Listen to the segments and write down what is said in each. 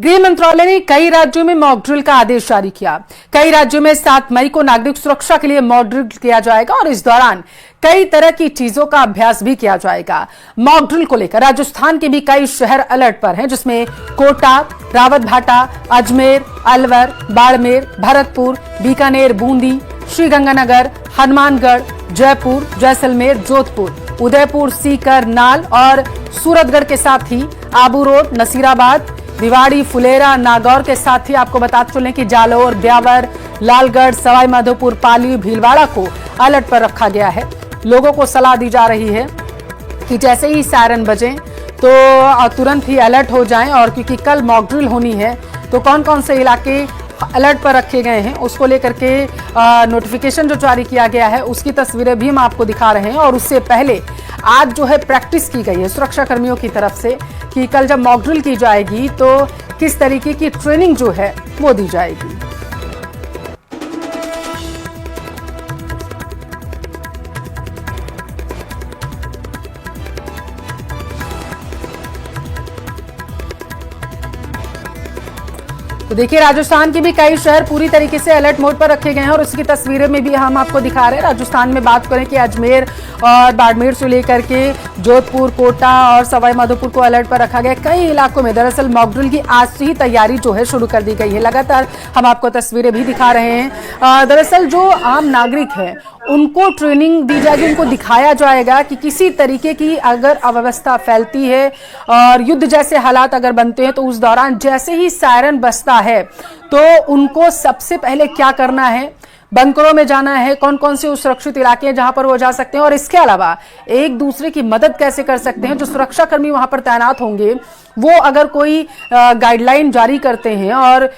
गृह मंत्रालय ने कई राज्यों में मॉक ड्रिल का आदेश जारी किया। कई राज्यों में 7 मई को नागरिक सुरक्षा के लिए मॉक ड्रिल किया जाएगा और इस दौरान कई तरह की चीजों का अभ्यास भी किया जाएगा। मॉक ड्रिल को लेकर राजस्थान के भी कई शहर अलर्ट पर हैं, जिसमें कोटा, रावतभाटा, अजमेर, अलवर, बाड़मेर, भरतपुर, बीकानेर, बूंदी, श्रीगंगानगर, हनुमानगढ़, जयपुर, जैसलमेर, जोधपुर, उदयपुर, सीकर, नाल और सूरतगढ़ के साथ ही आबू रोड, नसीराबाद, भिवाड़ी, फुलेरा, नागौर के साथ ही आपको बताते चलें कि जालोर, ब्यावर, लालगढ़, सवाई माधोपुर, पाली, भीलवाड़ा को अलर्ट पर रखा गया है। लोगों को सलाह दी जा रही है कि जैसे ही सायरन बजें तो तुरंत ही अलर्ट हो जाएं, और क्योंकि कल मॉक ड्रिल होनी है तो कौन कौन से इलाके अलर्ट पर रखे गए हैं उसको लेकर के नोटिफिकेशन जो जारी किया गया है उसकी तस्वीरें भी हम आपको दिखा रहे हैं। और उससे पहले आज जो है प्रैक्टिस की गई है सुरक्षा कर्मियों की तरफ से कि कल जब मॉक ड्रिल की जाएगी तो किस तरीके की ट्रेनिंग जो है वो दी जाएगी। तो देखिए, राजस्थान के भी कई शहर पूरी तरीके से अलर्ट मोड पर रखे गए हैं और उसकी तस्वीरें में भी हम आपको दिखा रहे हैं। राजस्थान में बात करें कि अजमेर और बाड़मेर से लेकर के जोधपुर, कोटा और सवाई माधोपुर को अलर्ट पर रखा गया। कई इलाकों में दरअसल मॉक ड्रिल की आज से ही तैयारी जो है शुरू कर दी गई है। लगातार हम आपको तस्वीरें भी दिखा रहे हैं। दरअसल जो आम नागरिक है उनको ट्रेनिंग दी जाएगी, उनको दिखाया जाएगा कि किसी तरीके की अगर अव्यवस्था फैलती है और युद्ध जैसे हालात अगर बनते हैं तो उस दौरान जैसे ही सायरन बजता है तो उनको सबसे पहले क्या करना है, बंकरों में जाना है, कौन कौन से सुरक्षित इलाके हैं जहां पर वो जा सकते हैं, और इसके अलावा एक दूसरे की मदद कैसे कर सकते हैं। जो सुरक्षा कर्मी वहां पर तैनात होंगे वो अगर कोई गाइडलाइन जारी करते हैं और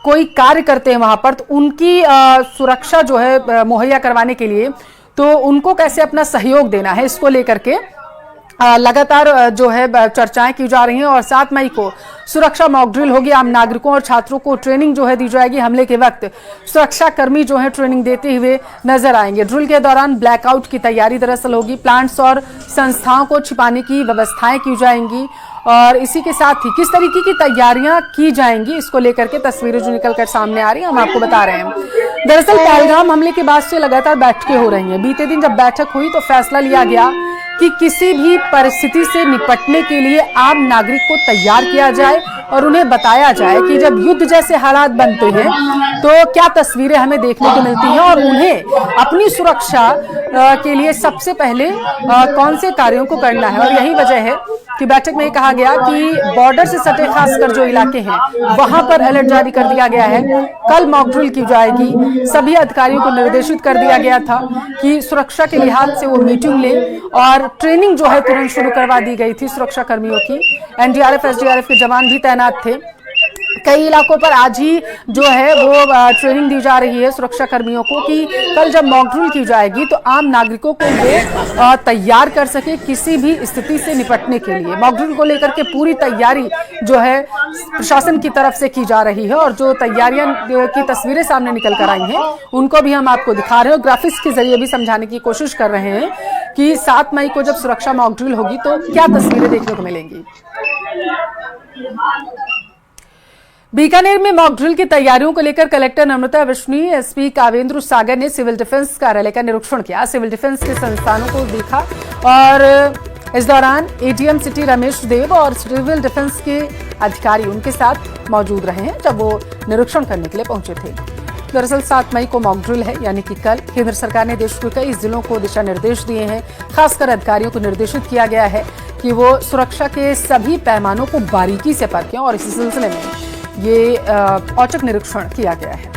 कोई कार्य करते हैं वहां पर तो उनकी सुरक्षा जो है मुहैया करवाने के लिए तो उनको कैसे अपना सहयोग देना है, इसको लेकर के लगातार जो है चर्चाएं की जा रही हैं। और 7 मई को सुरक्षा मॉक ड्रिल होगी। आम नागरिकों और छात्रों को ट्रेनिंग जो है दी जाएगी। हमले के वक्त सुरक्षा कर्मी जो है ट्रेनिंग देते हुए नजर आएंगे। ड्रिल के दौरान ब्लैकआउट की तैयारी दरअसल होगी। प्लांट्स और संस्थाओं को छिपाने की व्यवस्थाएं की जाएंगी और इसी के साथ ही किस तरीके की तैयारियां की जाएंगी इसको लेकर के तस्वीरें जो निकलकर सामने आ रही हैं हम आपको बता रहे हैं। दरअसल पहलगाम हमले के बाद से लगातार बैठकें हो रही हैं। बीते दिन जब बैठक हुई तो फैसला लिया गया कि किसी भी परिस्थिति से निपटने के लिए आम नागरिक को तैयार किया जाए और उन्हें बताया जाए कि जब युद्ध जैसे हालात बनते हैं तो क्या तस्वीरें हमें देखने को मिलती हैं और उन्हें अपनी सुरक्षा के लिए सबसे पहले कौन से कार्यों को करना है। और यही वजह है कि बैठक में कहा गया कि बॉर्डर से सटे खासकर जो इलाके हैं वहां पर अलर्ट जारी कर दिया गया है। कल मॉक ड्रिल की जाएगी। सभी अधिकारियों को निर्देशित कर दिया गया था कि सुरक्षा के लिहाज से वो मीटिंग ले और ट्रेनिंग जो है तुरंत शुरू करवा दी गई थी सुरक्षा कर्मियों की। एनडीआरएफ, एसडीआरएफ के जवान भी तैनात थे। कई इलाकों पर आज ही जो है वो ट्रेनिंग दी जा रही है सुरक्षा कर्मियों को कि कल जब मॉक ड्रिल की जाएगी तो आम नागरिकों को वो तैयार कर सके किसी भी स्थिति से निपटने के लिए। मॉक ड्रिल को लेकर के पूरी तैयारी जो है प्रशासन की तरफ से की जा रही है और जो तैयारियां की तस्वीरें सामने निकल कर आई हैं उनको भी हम आपको दिखा रहे हैं और ग्राफिक्स के जरिए भी समझाने की कोशिश कर रहे हैं कि 7 मई को जब सुरक्षा मॉक ड्रिल होगी तो क्या तस्वीरें देखने को मिलेंगी। बीकानेर में मॉक ड्रिल की तैयारियों को लेकर कलेक्टर नम्रता विष्णु, एसपी कावेंद्र सागर ने सिविल डिफेंस कार्यालय का निरीक्षण किया। सिविल डिफेंस के संस्थानों को देखा और इस दौरान एडीएम सिटी रमेश देव और सिविल डिफेंस के अधिकारी उनके साथ मौजूद रहे हैं जब वो निरीक्षण करने के लिए पहुंचे थे। दरअसल 7 मई को मॉक ड्रिल है, यानी कि कल। केंद्र सरकार ने देश के कई जिलों को दिशा निर्देश दिए हैं। खासकर अधिकारियों को निर्देशित किया गया है कि वो सुरक्षा के सभी पैमानों को बारीकी से परखें और इसी सिलसिले में ये औचक निरीक्षण किया गया है।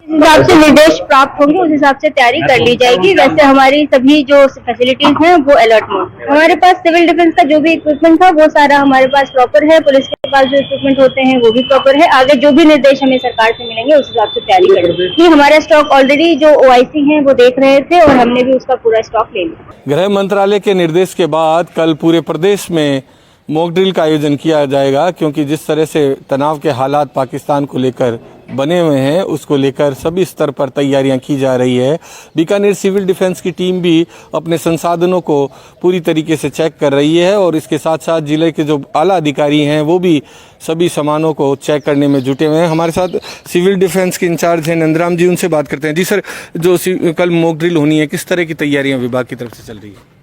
जिस हिसाब से निर्देश प्राप्त होंगे उस हिसाब से तैयारी कर ली जाएगी। वैसे हमारी सभी जो फैसिलिटीज हैं वो अलर्ट मोड। हमारे पास सिविल डिफेंस का जो भी इक्विपमेंट था वो सारा हमारे पास प्रॉपर है। पुलिस के पास जो इक्विपमेंट होते हैं वो भी प्रॉपर है। आगे जो भी निर्देश हमें सरकार से मिलेंगे उस हिसाब से तैयारी करेंगे। हमारा स्टॉक ऑलरेडी जो OIC है वो देख रहे थे और हमने भी उसका पूरा स्टॉक ले लिया। गृह मंत्रालय के निर्देश के बाद कल पूरे प्रदेश में मॉक ड्रिल का आयोजन किया जाएगा, क्योंकि जिस तरह से तनाव के हालात पाकिस्तान को लेकर बने हुए हैं उसको लेकर सभी स्तर पर तैयारियां की जा रही है। बीकानेर सिविल डिफेंस की टीम भी अपने संसाधनों को पूरी तरीके से चेक कर रही है और इसके साथ साथ जिले के जो आला अधिकारी हैं वो भी सभी सामानों को चेक करने में जुटे हुए हैं। हमारे साथ सिविल डिफेंस के इंचार्ज हैं नंदराम जी, उनसे बात करते हैं। जी सर, जो कल मॉक ड्रिल होनी है, किस तरह की तैयारियां विभाग की तरफ से चल रही है?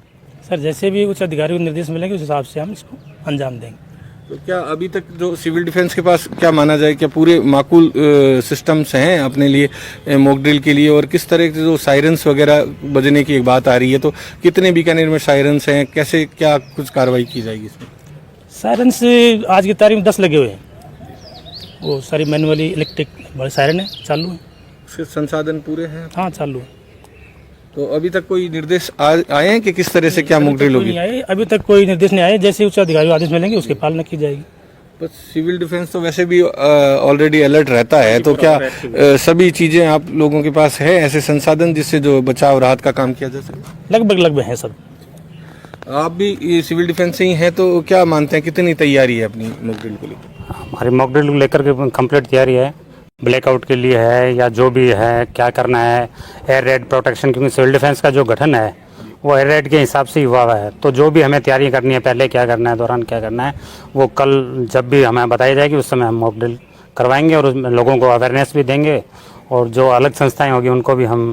सर, जैसे भी उच्च अधिकारियों को निर्देश मिलेंगे उस हिसाब से हम इसको अंजाम देंगे। तो क्या अभी तक जो सिविल डिफेंस के पास क्या माना जाए, क्या पूरे माकूल सिस्टम्स हैं अपने लिए मॉक ड्रिल के लिए, और किस तरह के जो सायरन्स वगैरह बजने की एक बात आ रही है, तो कितने बीकानेर में सायरन्स हैं, कैसे क्या कुछ कार्रवाई की जाएगी इसमें? सायरन्स आज की तारीख में 10 लगे हुए हैं, वो सारी मैनुअली इलेक्ट्रिक बड़े सायरन है, चालू है। उसके संसाधन पूरे हैं? हाँ, चालू है। तो अभी तक कोई निर्देश आए हैं कि किस तरह से क्या मॉक ड्रिल होगी? अभी तक कोई निर्देश नहीं आए, जैसे उच्च अधिकारियों आदेश मिलेंगे उसकी पालना की जाएगी। बस सिविल डिफेंस तो वैसे भी ऑलरेडी अलर्ट रहता है, तो क्या सभी चीजें आप लोगों के पास है, ऐसे संसाधन जिससे जो बचाव राहत का काम किया जा सके? लगभग है सब। आप भी ये सिविल डिफेंस से ही हैं, तो क्या मानते हैं कितनी तैयारी है अपनी मॉक ड्रिल को लेकर? हमारी मॉक ड्रिल को लेकर के कंप्लीट तैयारी है, ब्लैकआउट के लिए है या जो भी है क्या करना है, एयर रेड प्रोटेक्शन, क्योंकि सिविल डिफेंस का जो गठन है वो एयर रेड के हिसाब से ही हुआ है। तो जो भी हमें तैयारी करनी है, पहले क्या करना है, दौरान क्या करना है, वो कल जब भी हमें बताई जाएगी उस समय हम मॉक ड्रिल करवाएंगे और उसमें लोगों को अवेयरनेस भी देंगे और जो अलग संस्थाएं होगी उनको भी हम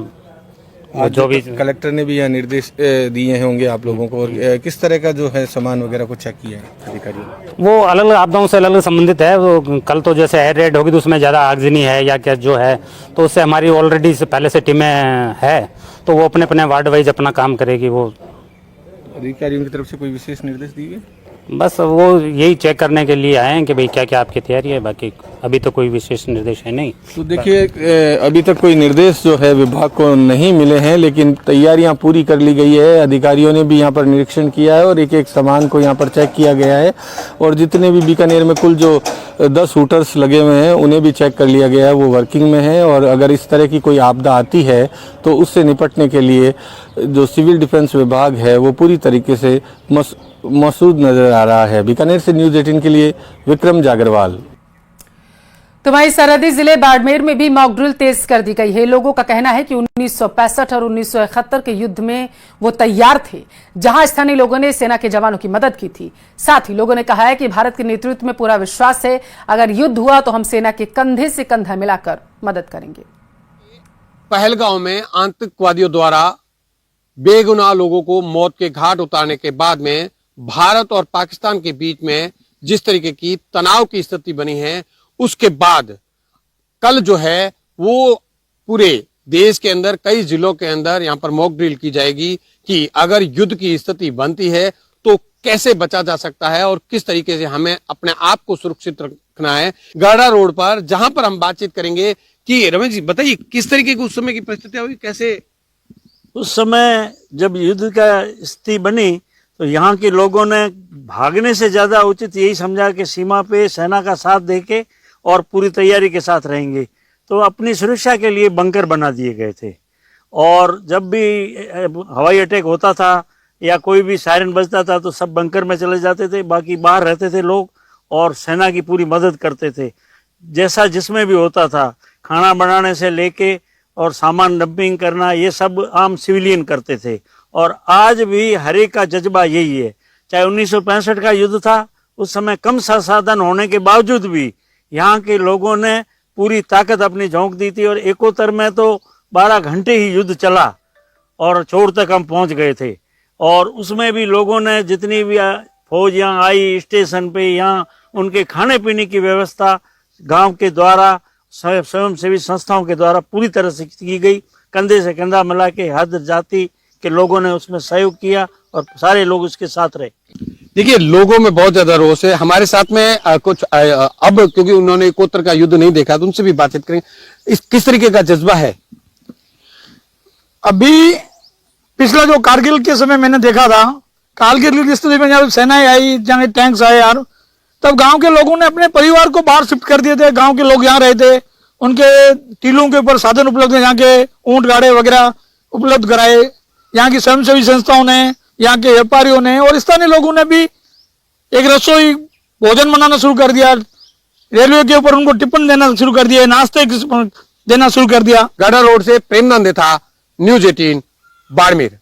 जो भी कलेक्टर ने भी यह निर्देश दिए होंगे आप लोगों को, और किस तरह का जो है सामान वगैरह को चेक किया है अधिकारियों ने? वो अलग अलग आपदाओं से अलग अलग संबंधित है। वो कल तो जैसे एयर रेड होगी तो उसमें ज़्यादा आगजनी है या क्या जो है, तो उससे हमारी ऑलरेडी से पहले से टीमें है, तो वो अपने अपने वार्ड वाइज अपना काम करेगी। वो अधिकारियों की तरफ से कोई विशेष निर्देश दिए? बस वो यही चेक करने के लिए आए हैं कि भाई क्या क्या आपकी तैयारी है, बाकी अभी तो कोई विशेष निर्देश है नहीं। तो देखिए, अभी तक कोई निर्देश जो है विभाग को नहीं मिले हैं, लेकिन तैयारियां पूरी कर ली गई है। अधिकारियों ने भी यहां पर निरीक्षण किया है और एक एक सामान को यहां पर चेक किया गया है, और जितने भी बीकानेर में कुल जो 10 शूटर्स लगे हुए हैं उन्हें भी चेक कर लिया गया है, वो वर्किंग में है। और अगर इस तरह की कोई आपदा आती है तो उससे निपटने के लिए जो सिविल डिफेंस विभाग है वो पूरी तरीके से मौजूद नजर आ रहा है। बीकानेर से न्यूज़ 18 के लिए विक्रम जागरवाल। तो वहीं सरहदी जिले बाड़मेर में भी मॉक ड्रिल तेज कर दी गई है। लोगों का कहना है कि 1965 और 1971 के युद्ध में वो तैयार थे, जहां स्थानीय लोगों ने सेना के जवानों की मदद की थी। साथ ही लोगों ने कहा है कि भारत के नेतृत्व में पूरा विश्वास है, अगर युद्ध हुआ तो हम सेना के कंधे से कंधा मिलाकर मदद करेंगे। पहलगांव में आतंकवादियों द्वारा बेगुनाह लोगों को मौत के घाट उतारने के बाद में भारत और पाकिस्तान के बीच में जिस तरीके की तनाव की स्थिति बनी है, उसके बाद कल जो है वो पूरे देश के अंदर कई जिलों के अंदर यहां पर मॉक ड्रिल की जाएगी कि अगर युद्ध की स्थिति बनती है तो कैसे बचा जा सकता है और किस तरीके से हमें अपने आप को सुरक्षित रखना है। गढ़ा रोड पर जहां पर हम बातचीत करेंगे कि रमेश जी बताइए किस तरीके की उस समय की परिस्थितियां हुई, कैसे उस समय जब युद्ध का स्थिति बनी तो यहाँ के लोगों ने भागने से ज्यादा उचित यही समझा कि सीमा पे सेना का साथ देके और पूरी तैयारी के साथ रहेंगे। तो अपनी सुरक्षा के लिए बंकर बना दिए गए थे, और जब भी हवाई अटैक होता था या कोई भी सायरन बजता था तो सब बंकर में चले जाते थे, बाकी बाहर रहते थे लोग और सेना की पूरी मदद करते थे। जैसा जिसमें भी होता था, खाना बनाने से लेके और सामान डंपिंग करना, ये सब आम सिविलियन करते थे। और आज भी हर एक का जज्बा यही है। चाहे 1965 का युद्ध था, उस समय कम संसाधन होने के बावजूद भी यहाँ के लोगों ने पूरी ताकत अपनी झोंक दी थी, और एकोत्तर में तो 12 घंटे ही युद्ध चला और चोर तक हम पहुंच गए थे। और उसमें भी लोगों ने जितनी भी फौज यहाँ आई स्टेशन पे, यहाँ उनके खाने पीने की व्यवस्था गांव के द्वारा, स्वयंसेवी संस्थाओं के द्वारा पूरी तरह से की गई। कंधे से कंधा मिला के हर जाति के लोगों ने उसमें सहयोग किया और सारे लोग उसके साथ रहे। देखिए, लोगों में बहुत ज्यादा रोष है। हमारे साथ में कुछ अब क्योंकि उन्होंने एकोत्तर का युद्ध नहीं देखा तो उनसे भी बातचीत करेंगे। किस तरीके का जज्बा है? अभी पिछला जो कारगिल के समय मैंने देखा था, कारगिल की स्थिति में जब सेनाएं आई, जहाँ टैंक्स आए यार, तब गांव के लोगों ने अपने परिवार को बाहर शिफ्ट कर दिए थे। गांव के लोग यहाँ रहे थे, उनके टीलों के ऊपर साधन उपलब्ध है, यहाँ के ऊंट गाड़े वगैरह उपलब्ध कराए। यहाँ की स्वयंसेवी संस्थाओं ने, यहाँ के व्यापारियों ने और स्थानीय लोगों ने भी एक रसोई भोजन बनाना शुरू कर दिया, रेलवे के ऊपर उनको टिफिन देना शुरू कर दिया, नाश्ते देना शुरू कर दिया। गाड़ा रोड से प्रेमनंद था, न्यूज 18 बाड़मेर।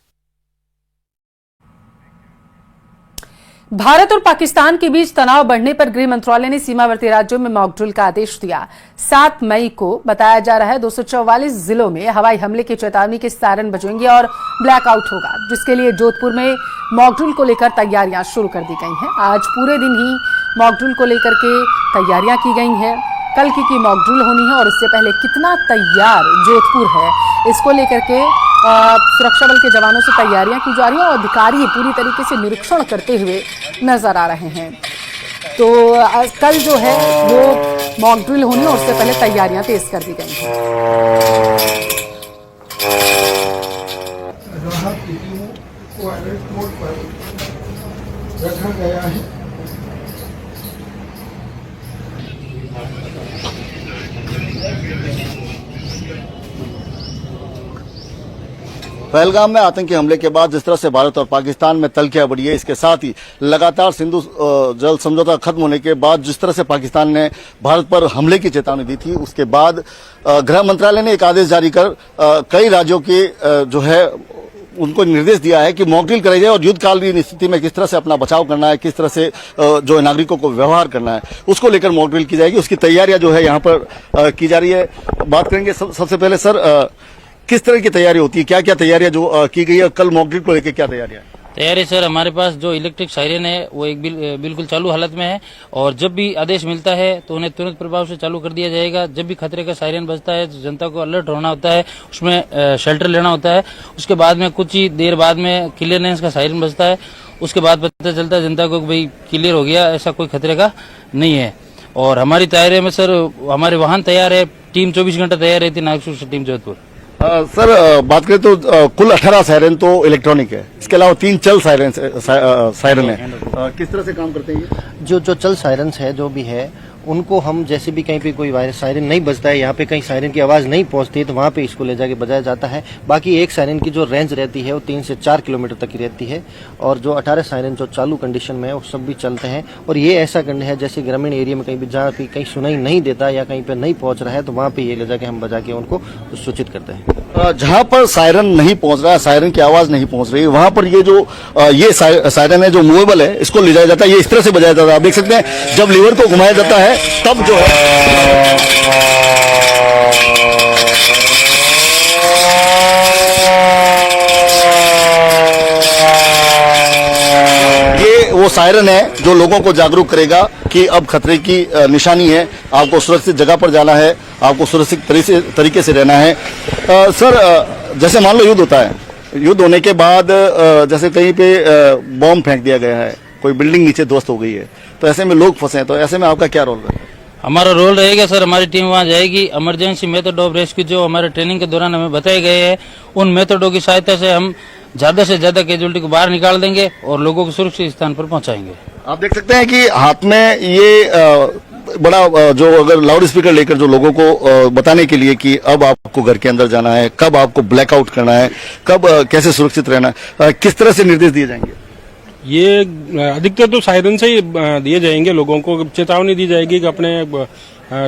भारत और पाकिस्तान के बीच तनाव बढ़ने पर गृह मंत्रालय ने सीमावर्ती राज्यों में मॉकड्रिल का आदेश दिया। 7 मई को बताया जा रहा है 244 जिलों में हवाई हमले की चेतावनी के सायरन बजेंगे और ब्लैकआउट होगा, जिसके लिए जोधपुर में मॉकड्रिल को लेकर तैयारियां शुरू कर दी गई हैं। आज पूरे दिन ही मॉकड्रिल को लेकर के तैयारियां की गई हैं। कल की मॉकड्रिल होनी है और इससे पहले कितना तैयार जोधपुर है, इसको लेकर के सुरक्षा बल के जवानों से तैयारियां की जा रही हैं और अधिकारी पूरी तरीके से निरीक्षण करते हुए नजर आ रहे हैं। तो कल जो है वो मॉकड्रिल होनी है और उससे पहले तैयारियां तेज कर दी गई हैं। रखा गया है। पहलगाम में आतंकी हमले के बाद जिस तरह से भारत और पाकिस्तान में तल्खियां बढ़ी है, इसके साथ ही लगातार सिंधु जल समझौता खत्म होने के बाद जिस तरह से पाकिस्तान ने भारत पर हमले की चेतावनी दी थी, उसके बाद गृह मंत्रालय ने एक आदेश जारी कर कई राज्यों के जो है उनको निर्देश दिया है कि मॉकड्रिल कराई जाए और युद्धकालीन स्थिति में किस तरह से अपना बचाव करना है, किस तरह से जो नागरिकों को व्यवहार करना है, उसको लेकर मॉकड्रिल की जाएगी। उसकी तैयारियां जो है यहाँ पर की जा रही है। बात करेंगे सबसे पहले सर, किस तरह की तैयारी होती है, क्या क्या तैयारियां जो की गई है, कल मॉकड्रिल को लेकर क्या तैयारियां? तैयारी सर, हमारे पास जो इलेक्ट्रिक सायरन है वो एक बिल्कुल चालू हालत में है और जब भी आदेश मिलता है तो उन्हें तुरंत प्रभाव से चालू कर दिया जाएगा। जब भी खतरे का सायरन बजता है तो जनता को अलर्ट होना होता है, उसमें शेल्टर लेना होता है। उसके बाद में कुछ ही देर बाद में क्लियरेंस का सायरन बजता है, उसके बाद पता चलता है जनता को कि भाई क्लियर हो गया, ऐसा कोई खतरे का नहीं है। और हमारी तैयारी में सर हमारे वाहन तैयार है, टीम 24 घंटा तैयार रहती है, नागपुर से टीम जोधपुर। सर बात करें तो कुल 18 सायरन तो इलेक्ट्रॉनिक है, इसके अलावा 3 चल सायरन है। किस तरह से काम करते हैं ये? जो चल सायरन है जो भी है उनको हम जैसे भी कहीं पे कोई वायरस सायरन नहीं बजता है, यहाँ पे कहीं सायरन की आवाज़ नहीं पहुँचती है तो वहाँ पे इसको ले जाके बजाया जाता है। बाकी एक सायरन की जो रेंज रहती है वो 3 से 4 किलोमीटर तक की रहती है और जो 18 सायरन जो चालू कंडीशन में है वो सब भी चलते हैं। और ये ऐसा कंडीशन है जैसे ग्रामीण एरिया में कहीं भी जहाँ भी कहीं सुनाई नहीं देता या कहीं पर नहीं पहुँच रहा है तो वहाँ पे ये ले जाके हम बजा के उनको सूचित करते हैं। जहाँ पर सायरन नहीं पहुँच रहा है, सायरन की आवाज़ नहीं पहुँच रही, वहाँ पर ये जो ये सायरन है जो मूवेबल है, इसको ले जाया जाता है। ये इस तरह से बजाया जाता है, आप देख सकते हैं जब लीवर को घुमाया जाता है तब जो है ये वो सायरन है जो लोगों को जागरूक करेगा कि अब खतरे की निशानी है, आपको सुरक्षित जगह पर जाना है, आपको सुरक्षित तरीके से रहना है। सर जैसे मान लो युद्ध होता है, युद्ध होने के बाद जैसे कहीं पे बॉम्ब फेंक दिया गया है, कोई बिल्डिंग नीचे ध्वस्त हो गई है, तो ऐसे में लोग फंसे हैं, तो ऐसे में आपका क्या रोल है? हमारा रोल रहेगा सर, हमारी टीम वहां जाएगी, इमरजेंसी मेथड ऑफ रेस्क्यू जो हमारे ट्रेनिंग के दौरान हमें बताए गए हैं उन मेथडों की सहायता से हम ज्यादा से ज्यादा कैजुअलिटी को बाहर निकाल देंगे और लोगों को सुरक्षित स्थान पर पहुंचाएंगे। आप देख सकते हैं कि हाथ में ये बड़ा जो अगर लाउड स्पीकर लेकर जो लोगों को बताने के लिए कि अब आपको घर के अंदर जाना है, कब आपको ब्लैकआउट करना है, कब कैसे सुरक्षित रहना है, किस तरह से निर्देश दिए जाएंगे? ये अधिकतर तो सायरन से ही दिए जाएंगे, लोगों को चेतावनी दी जाएगी कि अपने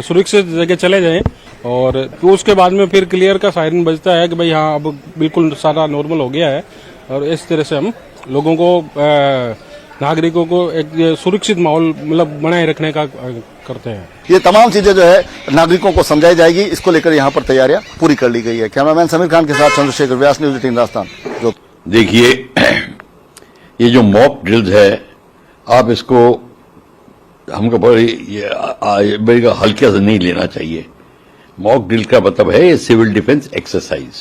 सुरक्षित जगह चले जाएं और तो उसके बाद में फिर क्लियर का सायरन बजता है कि भाई हाँ अब बिल्कुल सारा नॉर्मल हो गया है। और इस तरह से हम लोगों को नागरिकों को एक सुरक्षित माहौल मतलब बनाए रखने का करते हैं। ये तमाम चीजें जो है नागरिकों को समझाई जाएगी, इसको लेकर यहाँ पर तैयारियां पूरी कर ली गई है। कैमरामैन समीर खान के साथ चंद्रशेखर व्यास, न्यूज 18 राजस्थान। जो देखिए ये जो मॉक ड्रिल्स है, आप इसको हमको बड़ी हल्के से नहीं लेना चाहिए। मॉक ड्रिल का मतलब है ये सिविल डिफेंस एक्सरसाइज,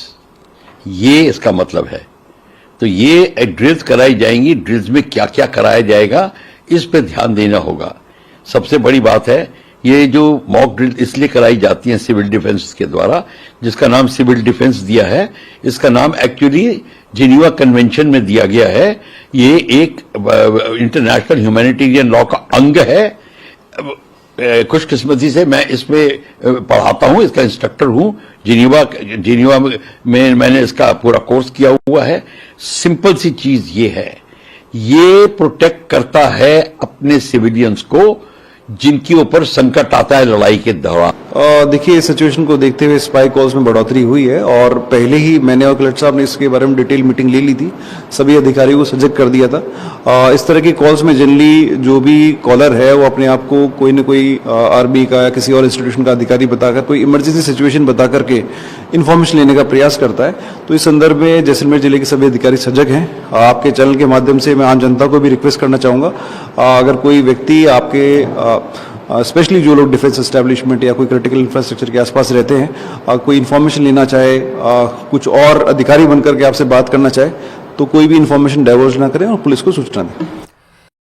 ये इसका मतलब है। तो ये ड्रिल्स कराई जाएंगी, ड्रिल्स में क्या क्या कराया जाएगा इस पे ध्यान देना होगा। सबसे बड़ी बात है ये जो मॉक ड्रिल इसलिए कराई जाती है सिविल डिफेंस के द्वारा, जिसका नाम सिविल डिफेंस दिया है, इसका नाम एक्चुअली जिनीवा कन्वेंशन में दिया गया है। ये एक इंटरनेशनल ह्यूमैनिटेरियन लॉ का अंग है। खुशकिस्मती से मैं इसमें पढ़ाता हूं, इसका इंस्ट्रक्टर हूं। जिनीवा में मैंने इसका पूरा कोर्स किया हुआ है। सिंपल सी चीज ये है, ये प्रोटेक्ट करता है अपने सिविलियंस को जिनके ऊपर संकट आता है लड़ाई के दौरान। देखिए, इस सिचुएशन को देखते हुए स्पाई कॉल्स में बढ़ोतरी हुई है और पहले ही मैंने और कलेक्टर साहब ने इसके बारे में डिटेल मीटिंग ले ली थी, सभी अधिकारियों को सजग कर दिया था। इस तरह की कॉल्स में जनरली जो भी कॉलर है वो अपने आप को कोई न कोई आर्मी का या किसी और इंस्टीट्यूशन का अधिकारी बताकर कोई इमरजेंसी सिचुएशन बता करके इन्फॉर्मेशन लेने का प्रयास करता है। तो इस संदर्भ में जैसलमेर जिले के सभी अधिकारी सजग हैं। आपके चैनल के माध्यम से मैं आम जनता को भी रिक्वेस्ट करना चाहूँगा, अगर कोई व्यक्ति आपके स्पेशली जो लोग डिफेंस एस्टैब्लिशमेंट या कोई क्रिटिकल इंफ्रास्ट्रक्चर के आसपास रहते हैं, कोई इन्फॉर्मेशन लेना चाहे, कुछ और अधिकारी बनकर के आपसे बात करना चाहे, तो कोई भी इन्फॉर्मेशन डाइवर्ज ना करें और पुलिस को सूचना दें।